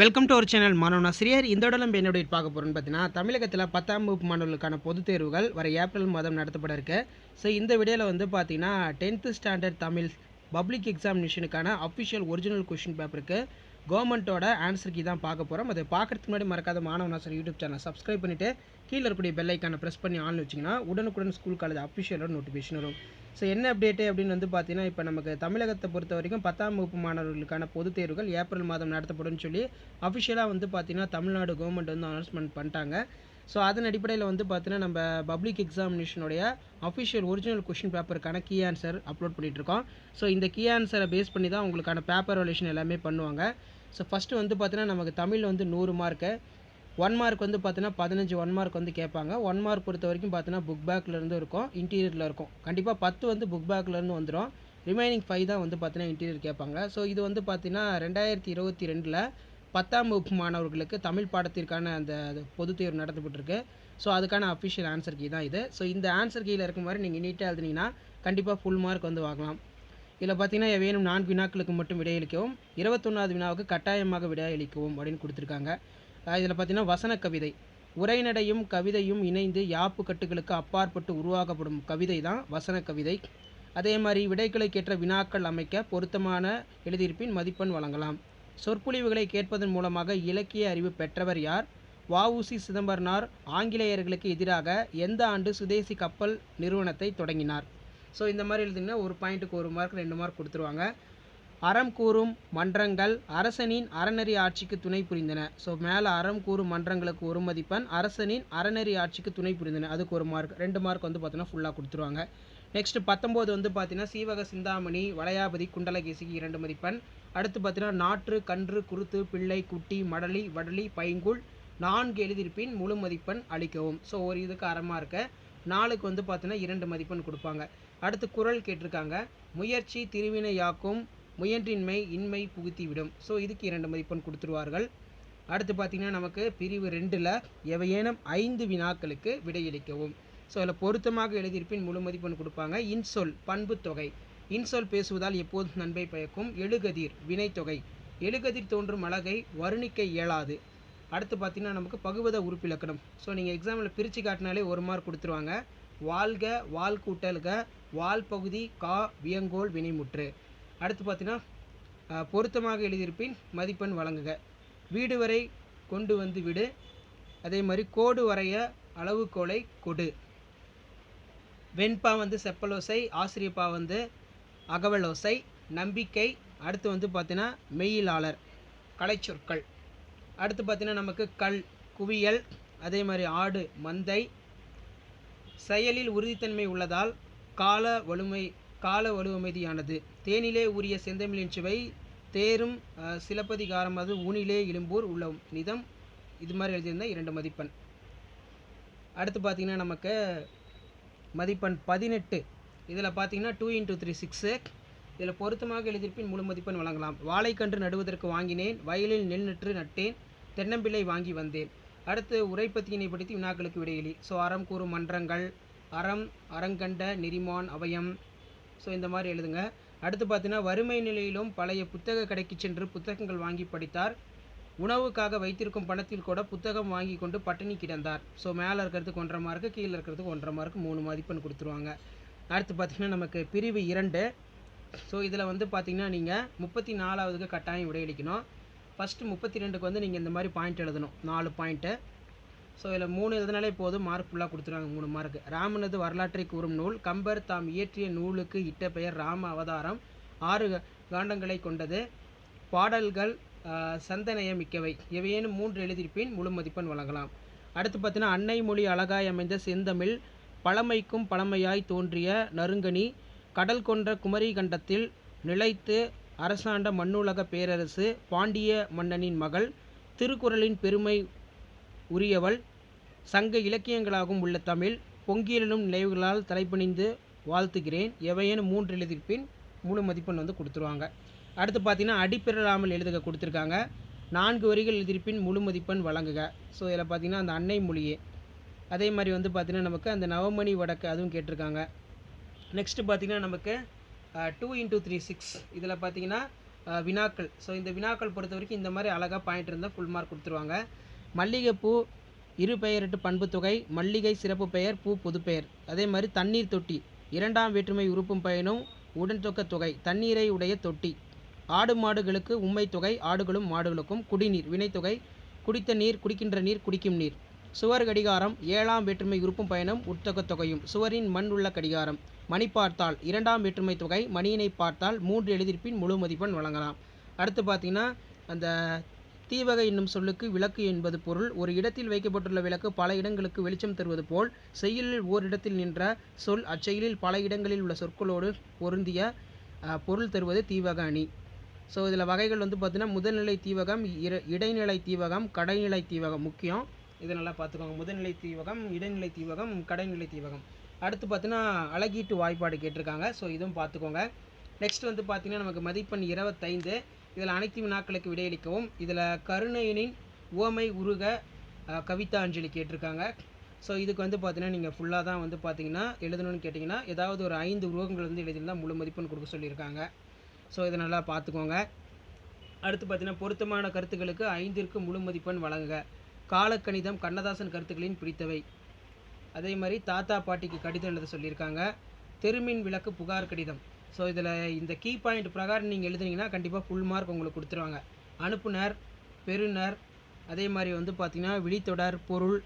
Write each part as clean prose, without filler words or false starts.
Welcome to our channel மாணவனாசிரியர். இந்த உடல் நம்ம என்ன பார்க்க போகிறோம்னு பார்த்தீங்கன்னா, தமிழகத்தில் 10ஆம் வகுப்பு மாணவர்களுக்கான பொதுத் தேர்வுகள் வர ஏப்ரல் மாதம் நடத்தப்பட இருக்கு. ஸோ இந்த வீடியோவில் வந்து பார்த்தீங்கன்னா 10th ஸ்டாண்டர்ட் தமிழ் பப்ளிக் எக்ஸாமினேஷனுக்கான அஃபிஷியல் ஒரிஜினல் கொஷின் பேப்பருக்கு கவர்மெண்ட்டோட ஆன்சர் கீ தான் பார்க்க போகிறோம். அதை பார்க்கறதுக்கு முன்னாடி மறக்காத மாணவனாசிரியர் யூடியூப் சேனல் சப்ஸ்கிரைப் பண்ணிவிட்டு கீழே இருக்கக்கூடிய பெல் ஐக்கானை ப்ரெஸ் பண்ணி ஆன் வச்சிங்கன்னா உடனுக்குடன் ஸ்கூல் காலேஜ் அஃபிஷியலோட நோட்டிஃபிகேஷன் வரும். ஸோ என்ன அப்டேட்டு அப்படின்னு வந்து பார்த்தீங்கன்னா, இப்போ நமக்கு தமிழகத்தை பொறுத்த வரைக்கும் 10ஆம் வகுப்பு மாணவர்களுக்கான பொதுத் தேர்வுகள் ஏப்ரல் மாதம் நடத்தப்படும் சொல்லி அஃபிஷியலாக வந்து பார்த்தீங்கன்னா தமிழ்நாடு கவர்மெண்ட் வந்து அனௌன்ஸ்மெண்ட் பண்ணிட்டாங்க. ஸோ அதன் அடிப்படையில் வந்து பார்த்தீங்கன்னா நம்ம பப்ளிக் எக்ஸாமினேஷனுடைய அஃபிஷியல் ஒரிஜினல் கொஷின் பேப்பருக்கான கீ ஆன்சர் அப்லோட் பண்ணிகிட்ருக்கோம். ஸோ இந்த கீ ஆன்சரை பேஸ் பண்ணி தான் உங்களுக்கான பேப்பர் வேல்யூஷன் எல்லாமே பண்ணுவாங்க. ஸோ ஃபஸ்ட்டு வந்து பார்த்தீங்கன்னா நமக்கு தமிழ் வந்து 100 மார்க்கு, 1 மார்க் வந்து பார்த்தீங்கன்னா 15 1 மார்க் வந்து கேட்பாங்க. 1 மார்க் பொறுத்த வரைக்கும் பார்த்தீங்கன்னா புக் பேக்லேருந்து இருக்கும், இன்டீரியரில் இருக்கும். கண்டிப்பாக 10 வந்து புக் பேக்லேருந்து வந்துடும். ரிமைனிங் 5 தான் வந்து பார்த்தீங்கன்னா இன்டீரியர் கேட்பாங்க. ஸோ இது வந்து பார்த்தீங்கன்னா 2022 10ஆம் வகுப்பு மாணவர்களுக்கு தமிழ் பாடத்திற்கான அந்த பொதுத் தேர்வு நடத்தப்பட்டிருக்கு. ஸோ அதுக்கான அஃபிஷியல் ஆன்சர் கீ தான் இது. ஸோ இந்த ஆன்சர் கீழே இருக்கும் மாதிரி நீங்கள் நீட்டாக எழுதுனீங்கன்னா கண்டிப்பாக ஃபுல் மார்க் வந்து வாங்கலாம். இதில் பார்த்தீங்கன்னா வேணும் 4 வினாக்களுக்கு மட்டும் விடையளிக்கவும், 21வது வினாவுக்கு கட்டாயமாக விடையளிக்கவும் அப்படின்னு கொடுத்துருக்காங்க. இதில் பார்த்தீங்கன்னா வசன கவிதை, உரைநடையும் கவிதையும் இணைந்து யாப்பு கட்டுகளுக்கு அப்பாற்பட்டு உருவாக்கப்படும் கவிதை தான் வசன கவிதை. அதே மாதிரி விடைகளுக்கேற்ற வினாக்கள் அமைக்க பொருத்தமான எழுதியிருப்பின் மதிப்பெண் வழங்கலாம். சொற்பொழிவுகளை கேட்பதன் மூலமாக இலக்கிய அறிவு பெற்றவர் யார்? வ.உ.சி. சிதம்பரனார் ஆங்கிலேயர்களுக்கு எதிராக எந்த ஆண்டு சுதேசி கப்பல் நிறுவனத்தை தொடங்கினார்? ஸோ இந்த மாதிரி எழுதிங்கன்னா ஒரு பாயிண்ட்டுக்கு 1 மார்க் 2 மார்க் கொடுத்துருவாங்க. அறம் கூறும் மன்றங்கள் அரசனின் அறநெறி ஆட்சிக்கு துணை புரிந்தன. ஸோ மேலே அறம் கூறும் மன்றங்களுக்கு 1 மதிப்பெண், அரசனின் அறநெறி ஆட்சிக்கு துணை புரிந்தன அதுக்கு 1 மார்க், 2 மார்க் வந்து பார்த்தீங்கன்னா ஃபுல்லாக கொடுத்துருவாங்க. நெக்ஸ்ட் 19 வந்து பார்த்தீங்கன்னா சீவக சிந்தாமணி வளையாபதி குண்டலகேசிக்கு 2 மதிப்பெண். அடுத்து பார்த்தீங்கன்னா நாற்று கன்று குருத்து பிள்ளை குட்டி மடலி வடலி பைங்குள் 4 எழுதியிருப்பின் முழு மதிப்பெண் அளிக்கவும். ஸோ ஒரு இதுக்கு 1/2 மார்க்கு, 4க்கு வந்து பார்த்தீங்கன்னா 2 மதிப்பெண் கொடுப்பாங்க. அடுத்து குறள் கேட்டிருக்காங்க. முயற்சி திருவினையாக்கும், முயன்றின்மை இன்மை புகுத்திவிடும். ஸோ இதுக்கு 2 மதிப்பெண் கொடுத்துருவார்கள். அடுத்து பார்த்திங்கன்னா நமக்கு பிரிவு 2ல் எவையேனும் 5 வினாக்களுக்கு விடையளிக்கவும். ஸோ அதில் பொருத்தமாக எழுதியிருப்பின் முழு மதிப்பெண் கொடுப்பாங்க. இன்சொல் பண்பு தொகை, இன்சொல் பேசுவதால் எப்போதும் நன்மை பயக்கும். எழுகதிர் வினைத்தொகை, எழுகதிர் தோன்றும் அழகை வர்ணிக்க இயலாது. அடுத்து பார்த்திங்கன்னா நமக்கு பகுவத உறுப்பிலக்கணம். ஸோ நீங்கள் எக்ஸாமில் பிரித்து காட்டினாலே 1 மார்க் கொடுத்துருவாங்க. வாழ்க வால் கூட்டல்க வால் பகுதி கா வியங்கோல் வினைமுற்று. அடுத்து பார்த்தீங்கன்னா பொருத்தமாக எழுதியிருப்பின் மதிப்பெண் வழங்குக. வீடு வரை கொண்டு வந்து விடு, அதே மாதிரி கோடு வரைய அளவுகோலை கொடு. வெண்பா வந்து செப்பலோசை, ஆசிரியப்பா வந்து அகவலோசை. நம்பிக்கை, அடுத்து வந்து பார்த்தீங்கன்னா மெய்யிலாளர் கலைச்சொற்கள். அடுத்து பார்த்தீங்கன்னா நமக்கு கல் குவியல், அதே மாதிரி ஆடு மந்தை. செயலில் உறுதித்தன்மை உள்ளதால் கால வலுவமைதியானது. தேனிலே உரிய செந்தமிழின் சுவை தேரும் சிலப்பதிகாரமாவது ஊனிலே இழும்பூர் உள்ள நிதம். இது மாதிரி எழுதியிருந்தால் 2 மதிப்பெண். அடுத்து பார்த்திங்கன்னா நமக்கு மதிப்பெண் 18. இதில் பார்த்தீங்கன்னா 2 × 3 6. இதில் பொருத்தமாக எழுதியிருப்பின் முழு மதிப்பெண் வழங்கலாம். வாழைக்கன்று நடுவதற்கு வாங்கினேன், வயலில் நெல் நட்டு நட்டேன், தென்னம்பிள்ளை வாங்கி வந்தேன். அடுத்து உரைப்பத்தியினை படித்து வினாக்களுக்கு விடையளி. ஸோ அறம் கூறும் மன்றங்கள், அறம் அறங்கண்ட நெறிமான் அவயம். ஸோ இந்த மாதிரி எழுதுங்க. அடுத்து பார்த்தீங்கன்னா வறுமை நிலையிலும் பழைய புத்தக கடைக்கு சென்று புத்தகங்கள் வாங்கி படித்தார். உணவுக்காக வைத்திருக்கும் பணத்தில் கூட புத்தகம் வாங்கி கொண்டு பட்டினி கிடந்தார். ஸோ மேலே இருக்கிறதுக்கு 1.5 மார்க்கு, கீழே இருக்கிறதுக்கு 1.5 மார்க்கு, 3 மதிப்பெண் கொடுத்துருவாங்க. அடுத்து பார்த்திங்கன்னா நமக்கு பிரிவு 2. ஸோ இதில் வந்து பார்த்திங்கன்னா நீங்கள் 34வதுக்கு கட்டாயம் விடையளிக்கணும். ஃபஸ்ட்டு 32க்கு வந்து நீங்கள் இந்த மாதிரி பாயிண்ட் எழுதணும், 4 பாயிண்ட்டு. ஸோ இதில் 3 எழுதினாலே போதும், மார்க் ஃபுல்லாக கொடுத்துருவாங்க, 3 மார்க். ராமனது வரலாற்றை கூறும் நூல். கம்பர் தாம் இயற்றிய நூலுக்கு இட்ட பெயர் ராம அவதாரம். 6 காண்டங்களை கொண்டது. பாடல்கள் சந்தனய மிக்கவை. எவையேனும் 3 எழுதியிருப்பின் முழு மதிப்பெண் வழங்கலாம். அடுத்து பார்த்தீங்கன்னா அன்னை மொழி அழகாய் அமைந்த செந்தமிழ், பழமைக்கும் பழமையாய் தோன்றிய நறுங்கனி, கடல் கொன்ற குமரி கண்டத்தில் நிலைத்து அரசாண்ட மண்ணுலக பேரரசு, பாண்டிய மன்னனின் மகள், திருக்குறளின் பெருமை உரியவள், சங்க இலக்கியங்களாகவும் உள்ள தமிழ், பொங்கியலும் நினைவுகளால் தலைப்பணிந்து வாழ்த்துகிறேன். எவையேனும் 3 எழுதியிருப்பின் முழு மதிப்பெண் வந்து கொடுத்துருவாங்க. அடுத்து பார்த்தீங்கன்னா அடிப்பிறலாமல் எழுதுக கொடுத்துருக்காங்க. 4 வரிகள் எழுதியிருப்பின் முழு மதிப்பெண் வழங்குக. ஸோ இதில் பார்த்தீங்கன்னா அந்த அன்னை மொழியே, அதே மாதிரி வந்து பார்த்திங்கன்னா நமக்கு அந்த நவமணி வடக்கு அதுவும் கேட்டிருக்காங்க. நெக்ஸ்ட்டு பார்த்திங்கன்னா நமக்கு 2 × 3 6. இதில் பார்த்திங்கன்னா வினாக்கள். ஸோ இந்த வினாக்கள் பொறுத்த வரைக்கும் இந்த மாதிரி அழகாக பாயிண்ட் இருந்தால் ஃபுல் மார்க் கொடுத்துருவாங்க. மல்லிகைப்பூ இரு பெயரிட்டு பண்பு தொகை, மல்லிகை சிறப்பு பெயர், பூ பொதுப்பெயர். அதே மாதிரி தண்ணீர் தொட்டி, இரண்டாம் வேற்றுமை உறுப்பும் பயனும் உடன்தொக்க தொகை, தண்ணீரை உடைய தொட்டி. ஆடு மாடுகளுக்கு உண்மை தொகை, ஆடுகளும் மாடுகளுக்கும். குடிநீர் வினைத்தொகை, குடித்த நீர், குடிக்கின்ற நீர், குடிக்கும் நீர். சுவர் கடிகாரம், ஏழாம் வேற்றுமை உறுப்பும் பயனும் உட்தொக்க தொகையும். சுவரின் மண் உள்ள கடிகாரம். மணி பார்த்தால், இரண்டாம் வேற்றுமை தொகை, மணியினை பார்த்தால் 3 எழுதியிருப்பின் முழு மதிப்பெண் வழங்கலாம். அடுத்து பார்த்தீங்கன்னா அந்த தீவகை என்னும் சொல்லுக்கு விளக்கு என்பது பொருள். ஒரு இடத்தில் வைக்கப்பட்டுள்ள விளக்கு பல இடங்களுக்கு வெளிச்சம் தருவது போல் செய்யுளில் ஓரிடத்தில் நின்ற சொல் அச்செயலில் பல இடங்களில் உள்ள சொற்களோடு பொருந்திய பொருள் தருவது தீவக அணி. ஸோ இதில் வகைகள் வந்து பார்த்தீங்கன்னா முதல்நிலை தீவகம், இடைநிலை தீவகம், கடைநிலை தீவகம் முக்கியம். இதை நல்லா பார்த்துக்கோங்க. முதல்நிலை தீவகம், இடைநிலை தீவகம், கடைநிலை தீவகம். அடுத்து பார்த்தீங்கன்னா அழகீட்டு வாய்ப்பாடு கேட்டிருக்காங்க. ஸோ இதுவும் பார்த்துக்கோங்க. நெக்ஸ்ட் வந்து பார்த்தீங்கன்னா நமக்கு மதிப்பெண் 25. இதில் அனைத்து வினாக்களுக்கு விடையளிக்கவும். இதில் கருணையனின் உவமை உருக கவிதாஞ்சலி கேட்டிருக்காங்க. ஸோ இதுக்கு வந்து பார்த்தீங்கன்னா நீங்கள் ஃபுல்லாக தான் வந்து பார்த்தீங்கன்னா எழுதணும்னு கேட்டிங்கன்னா ஏதாவது ஒரு 5 உருவங்கள் வந்து எழுதியிருந்தால் முழு மதிப்பெண் கொடுக்க சொல்லியிருக்காங்க. ஸோ இதை நல்லா பார்த்துக்கோங்க. அடுத்து பார்த்தீங்கன்னா பொருத்தமான கருத்துக்களுக்கு 5ற்கு முழு மதிப்பெண் வழங்குக. காலக்கணிதம் கண்ணதாசன் கருத்துக்களின் பிடித்தவை. அதே மாதிரி தாத்தா பாட்டிக்கு கடிதம் எழுத சொல்லியிருக்காங்க. தெருமின் விளக்கு புகார் கடிதம். ஸோ இதில் இந்த கீ பாயிண்ட் பிரகாரம் நீங்கள் எழுதுனீங்கன்னா கண்டிப்பாக ஃபுல் மார்க் உங்களுக்கு கொடுத்துருவாங்க. அனுப்புனர், பெறுநர், அதே மாதிரி வந்து பார்த்திங்கன்னா விழித்தொடர், பொருள்,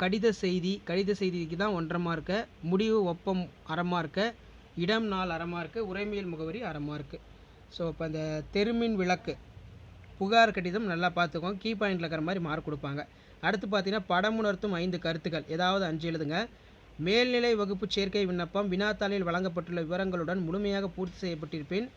கடித செய்தி. கடித செய்திக்கு தான் 1.5 மார்க்கு. முடிவு ஒப்பம் 1/2 மார்க்கு. இடம் நாள் 1/2 மார்க்கு. உரைமையல் முகவரி 1/2 மார்க்கு. ஸோ இப்போ இந்த தெருமின் விளக்கு புகார் கடிதம் நல்லா பார்த்துக்கோங்க. கீ பாயிண்டில் இருக்கிற மாதிரி மார்க் கொடுப்பாங்க. அடுத்து பார்த்தீங்கன்னா படமுணர்த்தும் 5 கருத்துக்கள், ஏதாவது 5 எழுதுங்க. மேல்நிலை வகுப்பு சேர்க்கை விண்ணப்பம் வினாத்தாளில் வழங்கப்பட்டுள்ள விவரங்களுடன் முழுமையாக பூர்த்தி செய்யப்பட்டிருப்பின்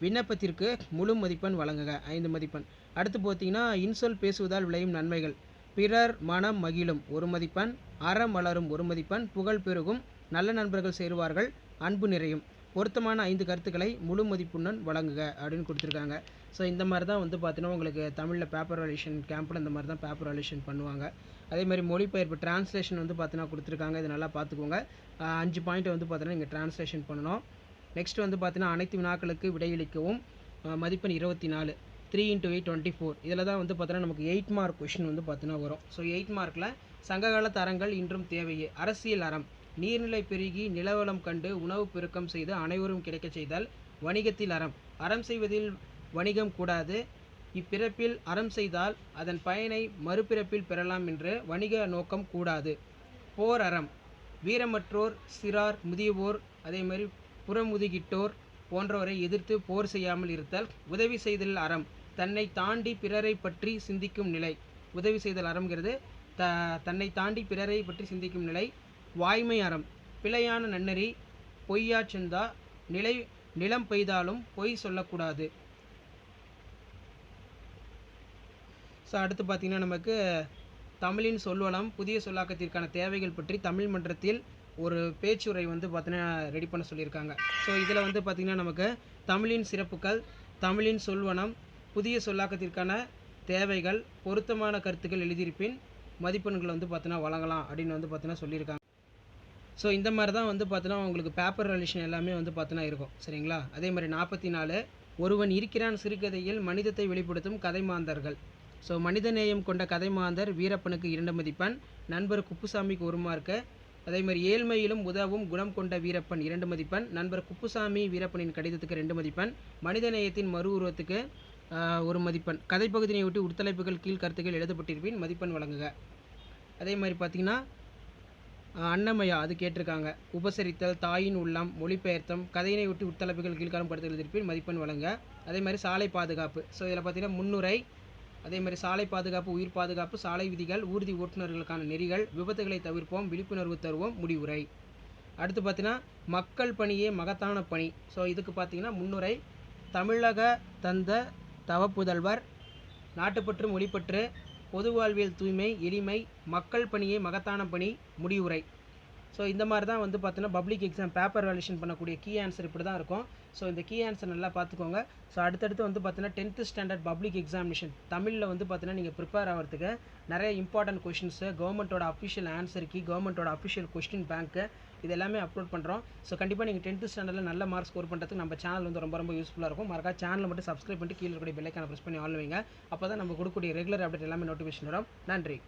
விண்ணப்பத்திற்கு முழு மதிப்பெண் வழங்குக, 5 மதிப்பெண். அடுத்து பார்த்தீங்கன்னா இன்சொல் பேசுவதால் விளையும் நன்மைகள். பிறர் மனம் மகிழும் 1 மதிப்பெண், அறம் வளரும் 1 மதிப்பெண், புகழ் பெருகும், நல்ல நண்பர்கள் சேருவார்கள், அன்பு நிறையும். பொருத்தமான 5 கருத்துக்களை முழு மதிப்புடன் வழங்குக அப்படின்னு கொடுத்துருக்காங்க. ஸோ இந்த மாதிரி தான் வந்து பார்த்தீங்கன்னா உங்களுக்கு தமிழில் பேப்பர் வேல்யூஷன் கேம்பில் இந்த மாதிரி தான் பேப்பர் வேல்யூஷன் பண்ணுவாங்க. அதே மாதிரி மொழிபெயர்ப்பு டிரான்ஸ்லேஷன் வந்து பார்த்தீங்கன்னா கொடுத்துருக்காங்க. இது நல்லா பார்த்துக்கோங்க. 5 பாயிண்ட்டை வந்து பார்த்தீங்கன்னா நீங்கள் டிரான்ஸ்லேஷன் பண்ணணும். நெக்ஸ்ட் வந்து பார்த்தீங்கன்னா அனைத்து வினாக்களுக்கு விடையளிக்கவும். மதிப்பெண் 24. 3 × 8 24. இதில் தான் வந்து பார்த்தீங்கன்னா நமக்கு 8 மார்க் கொஷின் வந்து பார்த்தீங்கன்னா வரும். ஸோ 8 மார்க்கில் சங்ககால தரங்கள் இன்றும் தேவையே. அரசியல் அறம். நீர்நிலை பெருகி நிலவளம் கண்டு உணவு பெருக்கம் செய்து அனைவரும் கிடைக்க செய்தல். வணிகத்தில் அறம். அறம் செய்வதில் வணிகம் கூடாது. இப்பிறப்பில் அறம் செய்தால் அதன் பயனை மறுபிறப்பில் பெறலாம் என்று வணிக நோக்கம் கூடாது. போர் அறம். வீரமற்றோர், சிறார், முதியவோர், அதே மாதிரி புறமுதுகிட்டோர் போன்றவரை எதிர்த்து போர் செய்யாமல் இருத்தல். உதவி செய்தல் அறம். தன்னை தாண்டி பிறரை பற்றி சிந்திக்கும் நிலை. உதவி செய்தல் அறம்ங்கிறது தன்னை தாண்டி பிறரை பற்றி சிந்திக்கும் நிலை. வாய்மை அறம். பிழையான நன்னெறி, பொய்யா செந்தா, நிலம் பெய்தாலும் பொய் சொல்லக்கூடாது. ஸோ அடுத்து பார்த்திங்கன்னா நமக்கு தமிழின் சொல்வளம் புதிய சொல்லாக்கத்திற்கான தேவைகள் பற்றி தமிழ் மன்றத்தில் ஒரு பேச்சுரை வந்து பார்த்தீங்கன்னா ரெடி பண்ண சொல்லியிருக்காங்க. ஸோ இதில் வந்து பார்த்திங்கன்னா நமக்கு தமிழின் சிறப்புகள், தமிழின் சொல்வனம், புதிய சொல்லாக்கத்திற்கான தேவைகள், பொருத்தமான கருத்துக்கள் எழுதியிருப்பின் மதிப்பெண்களை வந்து பார்த்தீங்கன்னா வழங்கலாம் அப்படின்னு வந்து பார்த்தீங்கன்னா சொல்லியிருக்காங்க. ஸோ இந்த மாதிரி தான் வந்து பார்த்தீங்கன்னா உங்களுக்கு பேப்பர் வேல்யூஷன் எல்லாமே வந்து பார்த்தீங்கன்னா இருக்கும். சரிங்களா? அதே மாதிரி 44 ஒருவன் இருக்கிறான் சிறுகதையில் மனிதத்தை வெளிப்படுத்தும் கதைமாந்தர்கள். ஸோ மனிதநேயம் கொண்ட கதைமாந்தர் வீரப்பனுக்கு 2 மதிப்பெண், நண்பர் குப்புசாமிக்கு 1 மார்க்கு. அதே மாதிரி ஏழ்மையிலும் உதவும் குணம் கொண்ட வீரப்பன் 2 மதிப்பெண், நண்பர் குப்புசாமி வீரப்பனின் கடிதத்துக்கு 2 மதிப்பெண், மனிதநேயத்தின் மறு உருவத்துக்கு 1 மதிப்பெண். கதைப்பகுதியை ஒட்டி உட்தலைப்புகள் கீழ் கருத்துக்கள் எழுதப்பட்டிருப்பின் மதிப்பெண் வழங்குக. அதே மாதிரி பார்த்திங்கன்னா அன்னமயா அது கேட்டிருக்காங்க. உபசரித்தல், தாயின் உள்ளம், மொழிபெயர்த்தம், கதையினை ஒட்டி உட்தலைப்புகள் கீழ்காணும் கருத்துக்கள் எழுதியிருப்பின் மதிப்பெண் வழங்க. அதே மாதிரி சாலை பாதுகாப்பு. ஸோ இதில் பார்த்திங்கன்னா முன்னுரை, அதே மாதிரி சாலை பாதுகாப்பு, உயிர் பாதுகாப்பு, சாலை விதிகள், ஊர்தி ஓட்டுநர்களுக்கான நெறிகள், விபத்துகளை தவிர்ப்போம், விழிப்புணர்வு தருவோம், முடிவுரை. அடுத்து பார்த்தீங்கன்னா மக்கள் பணியே மகத்தான பணி. ஸோ இதுக்கு பார்த்தீங்கன்னா முன்னுரை, தமிழக தந்த தவப்புதல்வர், நாட்டுப்பற்று, மொழிப்பற்று, பொது வாழ்வியல் தூய்மை, எளிமை, மக்கள் பணியே மகத்தான பணி, முடிவுரை. ஸோ இந்த மாதிரி தான் வந்து பார்த்தீங்கன்னா பப்ளிக் எக்ஸாம் பேப்பர் வேல்யூஷன் பண்ணக்கூடிய கீ ஆன்சர் இப்படி தான் இருக்கும். ஸோ இந்த கீ ஆன்சர் நல்லா பார்த்துக்கோங்க. ஸோ அடுத்தடுத்து வந்து பார்த்தீங்கன்னா 10th ஸ்டாண்டர்ட் பப்ளிக் எக்ஸாமினேஷன் தமிழில் வந்து பார்த்தீங்கன்னா நீங்கள் ப்ரிப்பேர் ஆகிறதுக்கு நிறைய இம்பார்ட்டன்ட் கொஷின்ஸு, கவர்மெண்ட்டோட அஃபிஷியல் ஆன்சர் கீ, கவர்மெண்ட்டோட அஃபிஷியல் கொஸ்டின் பேங்க்கு இது எல்லாமே அப்லோட் பண்ணுறோம். ஸோ கண்டிப்பாக நீங்கள் 10th ஸ்டாண்டர்டில் நல்ல மார்க் ஸ்கோர் பண்ணுறதுக்கு நம்ம சேனல் வந்து ரொம்ப யூஸ்ஃபுல்லாக இருக்கும். மறக்காம சேனலை மட்டும் சப்ஸ்கிரைப் பண்ணிட்டு கீழே இருக்கக்கூடிய பெல் ஐக்கானை ப்ரெஸ் பண்ணி ஆல் வைங்க. அப்போ தான் நம்ம கொடுக்கக்கூடிய ரெகுலர் அப்டேட் எல்லாமே நோட்டிஃபிகேஷன் வரும். நன்றி.